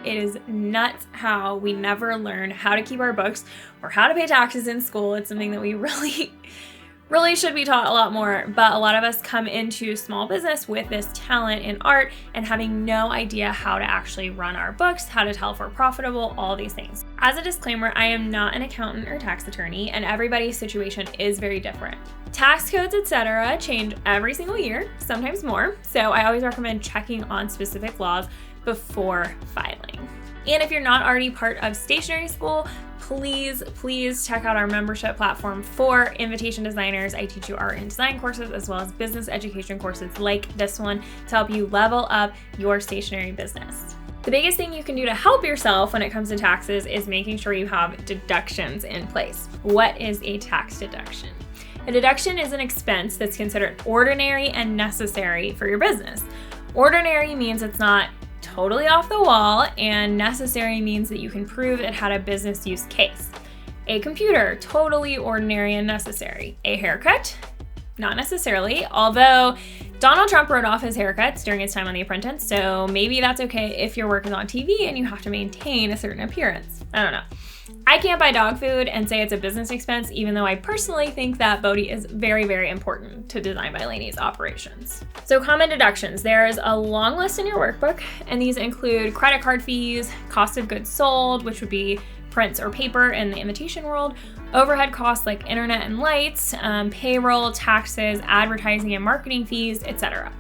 It is nuts how we never learn how to keep our books or how to pay taxes in school. It's something that we really should be taught a lot more, but a lot of us come into small business with this talent in art and having no idea how to actually run our books, how to tell if we're profitable, all these things. As a disclaimer, I am not an accountant or tax attorney, and everybody's situation is very different. Tax codes, etc., change every single year, sometimes more, so I always recommend checking on specific laws before filing. And if you're not already part of stationery school, please check out our membership platform for invitation designers. I teach you art and design courses as well as business education courses like this one to help you level up your stationery business. The biggest thing you can do to help yourself when it comes to taxes is making sure you have deductions in place. What is a tax deduction? A deduction is an expense that's considered ordinary and necessary for your business. Ordinary means it's not totally off the wall, and necessary means that you can prove it had a business use case. A computer, totally ordinary and necessary. A haircut, not necessarily, although Donald Trump wrote off his haircuts during his time on The Apprentice, so maybe that's okay if your work is on TV and you have to maintain a certain appearance. I don't know. I can't buy dog food and say it's a business expense, even though I personally think that Bodhi is very important to Design by Laney's operations. So common deductions. There's a long list in your workbook, and these include credit card fees, cost of goods sold, which would be prints or paper in the invitation world, overhead costs like internet and lights, payroll, taxes, advertising and marketing fees, etc.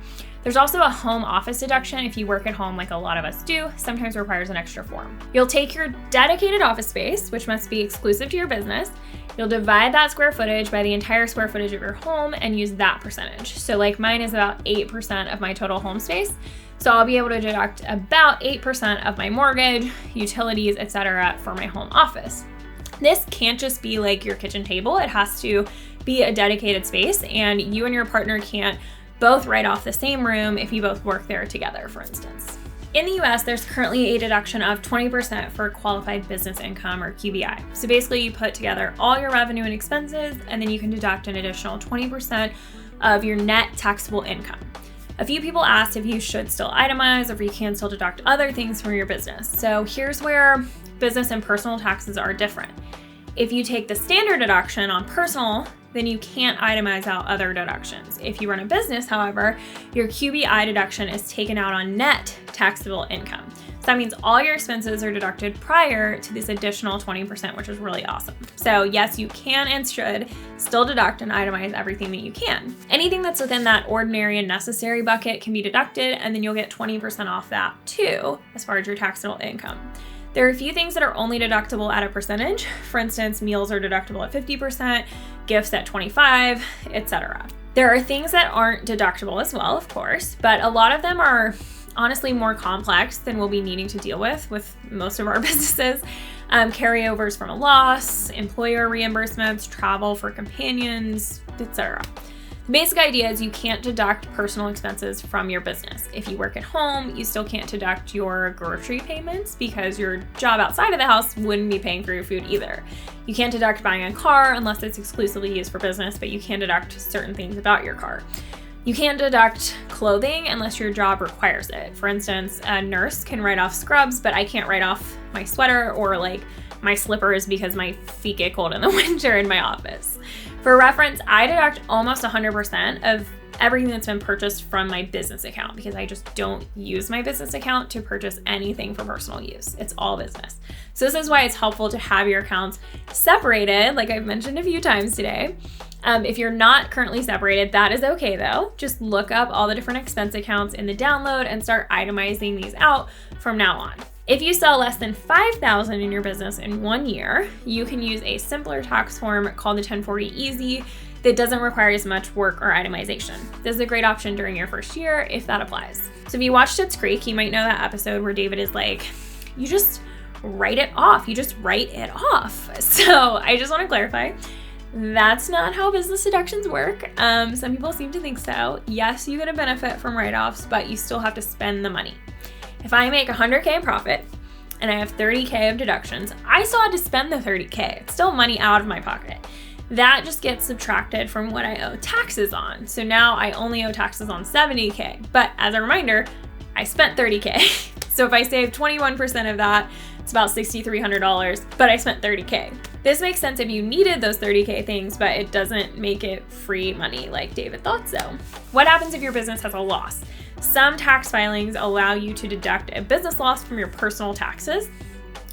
There's also a home office deduction if you work at home like a lot of us do, sometimes requires an extra form. You'll take your dedicated office space, which must be exclusive to your business. You'll divide that square footage by the entire square footage of your home and use that percentage. So like mine is about 8% of my total home space. So I'll be able to deduct about 8% of my mortgage, utilities, etc. for my home office. This can't just be like your kitchen table. It has to be a dedicated space, and you and your partner can't both write off the same room if you both work there together, for instance. In the US, there's currently a deduction of 20% for qualified business income, or QBI. So basically you put together all your revenue and expenses, and then you can deduct an additional 20% of your net taxable income. A few people asked if you should still itemize or if you can still deduct other things from your business. So here's where business and personal taxes are different. If you take the standard deduction on personal, then you can't itemize out other deductions. If you run a business, however, your QBI deduction is taken out on net taxable income. So that means all your expenses are deducted prior to this additional 20%, which is really awesome. So yes, you can and should still deduct and itemize everything that you can. Anything that's within that ordinary and necessary bucket can be deducted, and then you'll get 20% off that too, as far as your taxable income. There are a few things that are only deductible at a percentage. For instance, meals are deductible at 50%, gifts at 25%, etc. There are things that aren't deductible as well, of course, but a lot of them are honestly more complex than we'll be needing to deal with most of our businesses. Carryovers from a loss, employer reimbursements, travel for companions, etc. The basic idea is you can't deduct personal expenses from your business. If you work at home, you still can't deduct your grocery payments because your job outside of the house wouldn't be paying for your food either. You can't deduct buying a car unless it's exclusively used for business, but you can deduct certain things about your car. You can't deduct clothing unless your job requires it. For instance, a nurse can write off scrubs, but I can't write off my sweater or like my slippers because my feet get cold in the winter in my office. For reference, I deduct almost 100% of everything that's been purchased from my business account because I just don't use my business account to purchase anything for personal use. It's all business. So this is why it's helpful to have your accounts separated, like I've mentioned a few times today. If you're not currently separated, that is okay though. Just look up all the different expense accounts in the download and start itemizing these out from now on. If you sell less than $5,000 in your business in 1 year, you can use a simpler tax form called the 1040 Easy that doesn't require as much work or itemization. This is a great option during your first year if that applies. So if you watched Schitt's Creek, you might know that episode where David is like, you just write it off. You just write it off. So I just want to clarify, that's not how business deductions work. Some people seem to think so. Yes, you get a benefit from write-offs, but you still have to spend the money. If I make $100K in profit and I have $30K of deductions, I still had to spend the $30K. It's still money out of my pocket. That just gets subtracted from what I owe taxes on. So now I only owe taxes on $70K. But as a reminder, I spent $30K. So if I save 21% of that, it's about $6,300, but I spent $30K. This makes sense if you needed those $30K things, but it doesn't make it free money like David thought so. What happens if your business has a loss? Some tax filings allow you to deduct a business loss from your personal taxes.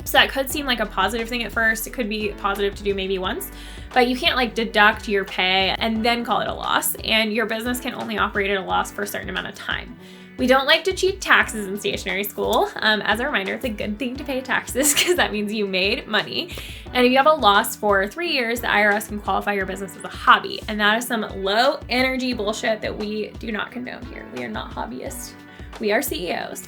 So that could seem like a positive thing at first. It could be positive to do maybe once, but you can't like deduct your pay and then call it a loss, and your business can only operate at a loss for a certain amount of time. We don't like to cheat taxes in stationery school. As a reminder, it's a good thing to pay taxes because that means you made money. And if you have a loss for 3 years, the IRS can qualify your business as a hobby. And that is some low energy bullshit that we do not condone here. We are not hobbyists. We are CEOs.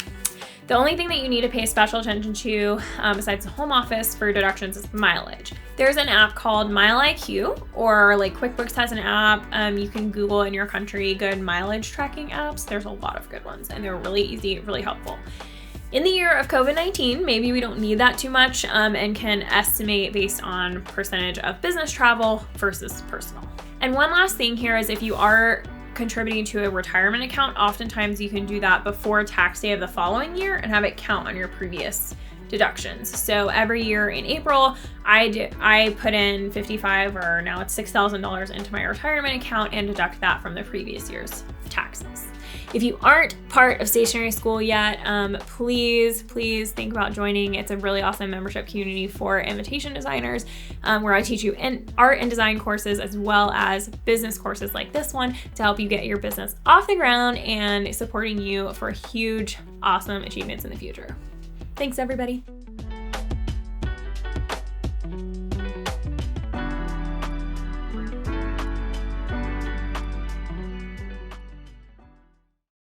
The only thing that you need to pay special attention to, besides the home office for deductions, is mileage. There's an app called MileIQ, or like QuickBooks has an app. You can Google in your country good mileage tracking apps. There's a lot of good ones, and they're really easy, really helpful. In the year of COVID-19, maybe we don't need that too much, and can estimate based on percentage of business travel versus personal. And one last thing here is if you are contributing to a retirement account, oftentimes you can do that before tax day of the following year and have it count on your previous deductions. So every year in April, I put in $55,000 or now it's $6,000 into my retirement account and deduct that from the previous year's taxes. If you aren't part of stationery school yet, please think about joining. It's a really awesome membership community for invitation designers, where I teach you art and design courses as well as business courses like this one to help you get your business off the ground and supporting you for huge, awesome achievements in the future. Thanks, everybody.